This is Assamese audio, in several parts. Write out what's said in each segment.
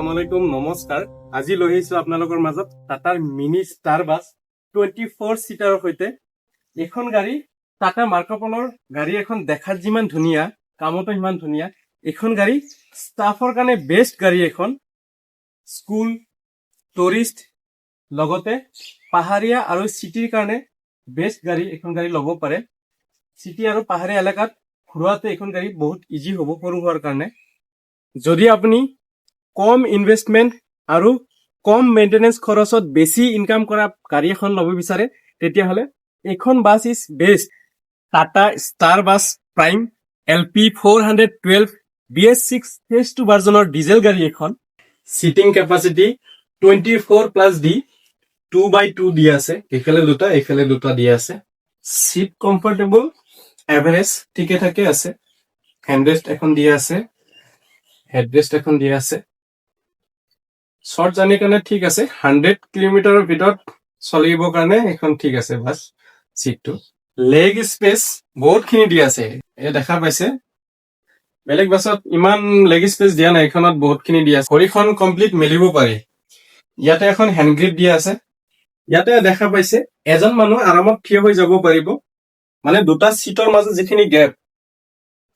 আসসালামু আলাইকুম নমস্কাৰ আজি লৈ আহিছো আপোনালোকৰ মাজত টাটাৰ মিনি ষ্টাৰ বাছ 24 সিটাৰৰ সৈতে এখন গাড়ী টাটা মাৰ্কপলৰ গাড়ী এখন দেখাত যিমান ধুনীয়া কামতো ইমান ধুনীয়া এখন গাড়ী ষ্টাফৰ কাৰণে বেষ্ট গাড়ী এখন স্কুল টুৰিষ্ট লগতে পাহাৰীয়া আৰু সিটিৰ কাৰণে বেষ্ট গাড়ী এখন গাড়ী ল'ব পাৰে সিটি আৰু পাহাৰীয়া এলেকাত ঘূৰাতে এখন গাড়ী বহুত ইজি হ'ব সৰু হোৱাৰ কাৰণে যদি আপুনি কম ইনভেষ্টমেন্ট আৰু কম মেইনটেনেন্স খৰচত বেছি ইনকাম কৰা গাড়ী এখন ল'ব বিচাৰে তেতিয়াহলে এখন bus is best Tata star bus prime LP 412 BS6 phase 2 ভাৰ্জনৰ ডিজেল গাড়ী এখন সিটিং কেপাসিটি 24+D 2x2 দিয়া আছে এইফালে দুটা দিয়া আছে সিট কমফৰ্টেবল এভাৰেজ ঠিকে থাকে আছে হ্যান্ডৰেষ্ট এখন দিয়া আছে হেডৰেষ্ট এখন দিয়া আছে শৰ্ট জাৰ্নি কাৰণে ঠিক আছে 100 কিলোমিটাৰৰ ভিতৰত চলিব কাৰণে এখন ঠিক আছে বাস সিটটো লেগ স্পেস বহুতখিনি দিয়া আছে এই দেখা পাইছে বেলেগ বাসত ইমান লেগ স্পেস দিয়া নাই এখনত বহুতখিনি দিয়া আছে ভৰিখন কমপ্লিট মেলিব পাৰি ইয়াতে এখন হ্যান্ড গ্ৰিপ দিয়া আছে ইয়াতে দেখা পাইছে এজন মানুহ আৰামত থিয় হৈ যাব পাৰিব মানে দুটা সিটৰ মাজত যিখিনি গ্যাপ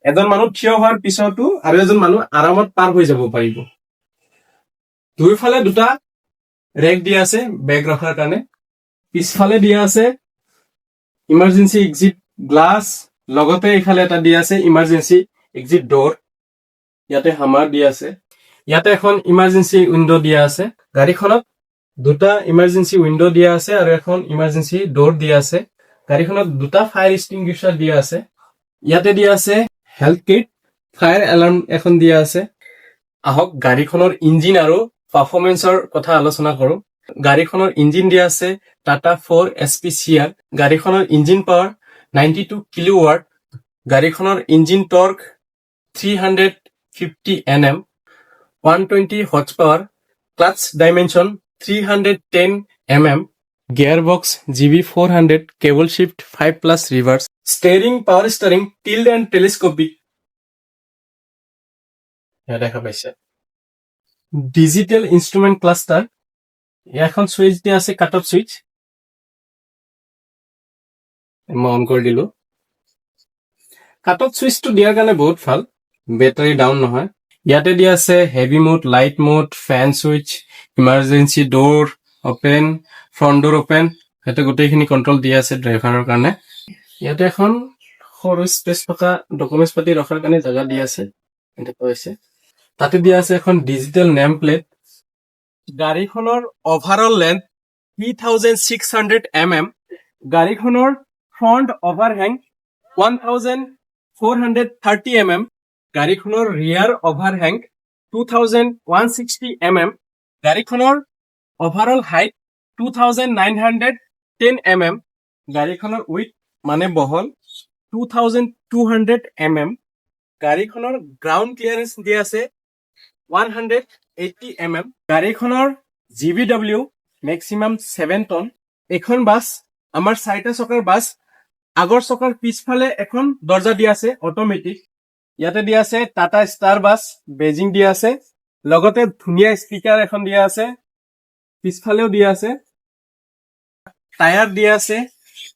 এজন মানুহ থিয় হোৱাৰ পিছতো আৰু এজন মানুহ আৰামত পাৰ হৈ যাব পাৰিব দুইফালে দুটা ৰেক দিয়া আছে বেগ ৰখাৰ কাৰণে পিছফালে দিয়া আছে ইমাৰ্জেন্সি এক্সিট গ্লাছ লগতে ইফালে এটা দিয়া আছে ইমাৰ্জেন্সি এক্সিট ডোৰ ইয়াতে হামাৰ দিয়া আছে ইয়াতে এখন ইমাৰ্জেন্সি উইন্ডো দিয়া আছে গাড়ীখনত দুটা ইমাৰ্জেন্সি উইন্ডো দিয়া আছে আৰু এখন ইমাৰ্জেন্সি ডোৰ দিয়া আছে গাড়ীখনত দুটা ফায়াৰ এক্সটিংগুইশাৰ দিয়া আছে ইয়াতে দিয়া আছে হেল্থ কিট ফায়াৰ এলাৰ্ম এখন দিয়া আছে আহক গাড়ীখনৰ ইঞ্জিন আৰু পাৰফৰমেন্সৰ কথা আলোচনা কৰো গাড়ীখনৰ ইঞ্জিন দিয়া আছে টাটা 4SPCR গাড়ীখনৰ ইঞ্জিন পাৱাৰ 92 কিলোৱাট গাড়ীখনৰ engine torque 350 Nm 120 horse power clutch dimension 310 mm gearbox GB400 cable shift 5+ reverse steering power steering tilt and telescopic দেখা পাইছে ডিজিটাল ইনস্ট্ৰুমেন্ট ক্লাষ্টাৰ এখন সুইচ দিয়া আছে কাট অফ সুইচ মই অন কৰি দিলো কাট অফ সুইচটো দিয়াৰ কাৰণে বহুত ভাল বেটাৰী ডাউন নহয় ইয়াতে দিয়া আছে heavy mode light mode fan switch emergency ডোৰ open front ডোৰ open এটা গোটেইখিনি কন্ট্ৰোল দিয়া আছে ড্ৰাইভাৰৰ কাৰণে ইয়াতে এখন সৰু স্পেস থকা ডকুমেন্টছ পাতি ৰখাৰ কাৰণে জায়গা দিয়া আছে এটা কৈছে তাতে দিয়া আছে এখন ডিজিটাল নেম প্লেট গাড়ীখনৰ ওভাৰঅল লেন্থ 3600 mm গাড়ীখনৰ ফ্ৰন্ট ওভাৰহেং 1430 mm গাড়ীখনৰ ৰিয়াৰ ওভাৰহেং 2160 mm গাড়ীখনৰ ওভাৰঅল হাইট 2910 mm গাড়ীখনৰ উইথ মানে বহল 2200 mm গাড়ীখনৰ গ্ৰাউণ্ড ক্লিয়াৰেন্স দিয়া আছে 180 mm গাড়ীখনৰ GVW মেক্সিমাম 7 টন এখন বাস আমাৰ চাৰিটা চকাৰ বাস আগৰ চকাৰ পিছফালে এখন দৰ্জা দিয়া আছে অটোমেটিক ইয়াতে দিয়া আছে টাটা ষ্টাৰ বাস বেজিং দিয়া আছে লগতে ধুনীয়া স্পিকাৰ এখন দিয়া আছে পিছফালেও দিয়া আছে টায়াৰ দিয়া আছে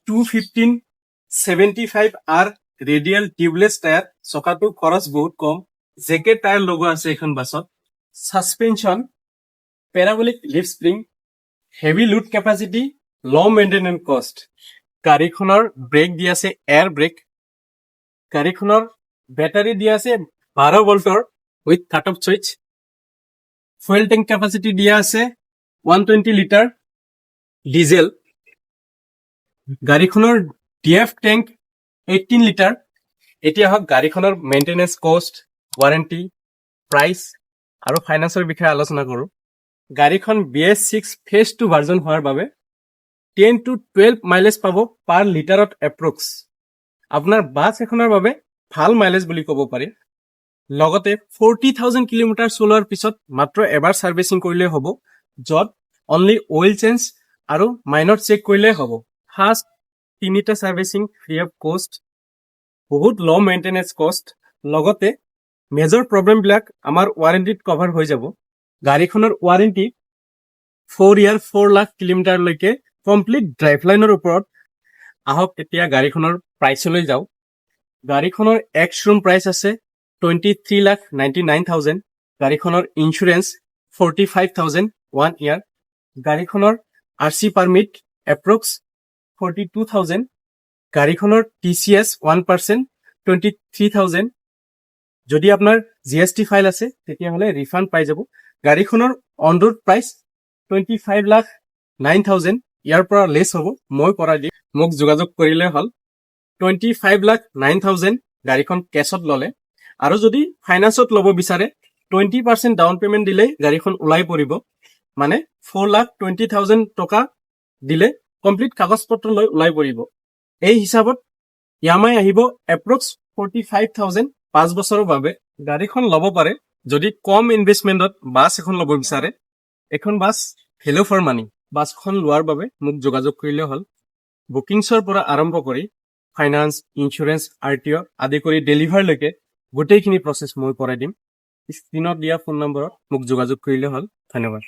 215/75R ৰেডিয়েল টিউবলেছ টায়াৰ চকাটো খৰচ বহুত কম জেকেট টায়াৰ লগোৱা আছে এখন বাছত suspension parabolic leaf spring heavy load capacity low maintenance cost গাড়ীখনৰ ব্ৰেক দিয়া আছে এয়াৰ ব্ৰেক গাড়ীখনৰ বেটাৰী দিয়া আছে 12 ভোল্টৰ with cut off switch fuel tank capacity দিয়া আছে 120 লিটাৰ ডিজেল গাড়ীখনৰ ডিএফ ট্যাঙ্ক 18 লিটাৰ এতিয়া হক গাড়ীখনৰ মেইনটেনেন্স কষ্ট ওয়াৰেন্টি প্ৰাইস আৰু ফাইনান্সৰ বিষয়ে আলোচনা কৰো গাড়ীখন BS6 ফেজ 2 ভাৰ্জন হোৱাৰ বাবে 10 to 12 মাইলেজ পাব পাৰ লিটাৰত এপ্ৰক্স আপোনাৰ বাছ এখনৰ বাবে ভাল মাইলেজ বুলি ক'ব পাৰি লগতে 40000 কিলোমিটাৰ চলোৱাৰ পিছত মাত্ৰ এবাৰ সাৰ্ভিসিং কৰিলে হ'ব যত অনলি অইল চেঞ্জ আৰু মাইনৰ চেক কৰিলে হ'ব ফাৰ্স্ট তিনিটা সাৰ্ভিসিং ফ্ৰী অফ কষ্ট বহুত লো মেইনটেনেন্স কষ্ট লগতে মেজৰ প্ৰবলেম বিলাক আমাৰ ওয়াৰেন্টিত কভাৰ হৈ যাব গাড়ীখনৰ ৱাৰেণ্টি 4 ইয়াৰ 4 লাখ কিলোমিটাৰলৈকে কমপ্লিট ড্ৰাইভ লাইনৰ ওপৰত। আহক এতিয়া গাড়ীখনৰ প্ৰাইচলৈ যাওঁ। গাড়ীখনৰ এক্স ৰুম প্ৰাইচ আছে 23,99,000। গাড়ীখনৰ ইঞ্চুৰেঞ্চ 45,000 1 ইয়াৰ। গাড়ীখনৰ RC পাৰমিট এপ্ৰক্স 42,000। গাড়ীখনৰ TCS 1% 23,000। যদি আপোনাৰ GST ফাইল আছে তেতিয়াহ'লে ৰিফাণ্ড পাই যাব। গাড়ীখনৰ অন ৰোড প্ৰাইচ 25,09,000। ইয়াৰ পৰা লেছ হ'ব, মই কৰাই দিম, মোক যোগাযোগ কৰিলে হ'ল। 25,09,000 গাড়ীখন কেছত ল'লে, আৰু যদি ফাইনেন্সত ল'ব বিচাৰে 20% ডাউন পেমেণ্ট দিলেই গাড়ীখন ওলাই পৰিব। মানে 4,20,000 টকা দিলে কমপ্লিট কাগজ পত্ৰ লৈ ওলাই পৰিব। এই হিচাপত EMI আহিব এপ্ৰক্স 45,000 5 বছৰৰ বাবে। গাড়ীখন ল'ব পাৰে যদি কম ইনভেষ্টমেণ্টত বাছ এখন ল'ব বিচাৰে। এখন বাছ ভেলু ফৰ মানি। বাছখন লোৱাৰ বাবে মোক যোগাযোগ কৰিলে হ'ল। বুকিংছৰ পৰা আৰম্ভ কৰি ফাইনেন্স, ইঞ্চুৰেঞ্চ, RTO আদি কৰি ডেলিভাৰলৈকে গোটেইখিনি প্ৰচেছ মই কৰাই দিম। স্ক্ৰীনত দিয়া ফোন নম্বৰত মোক যোগাযোগ কৰিলে হ'ল। ধন্যবাদ।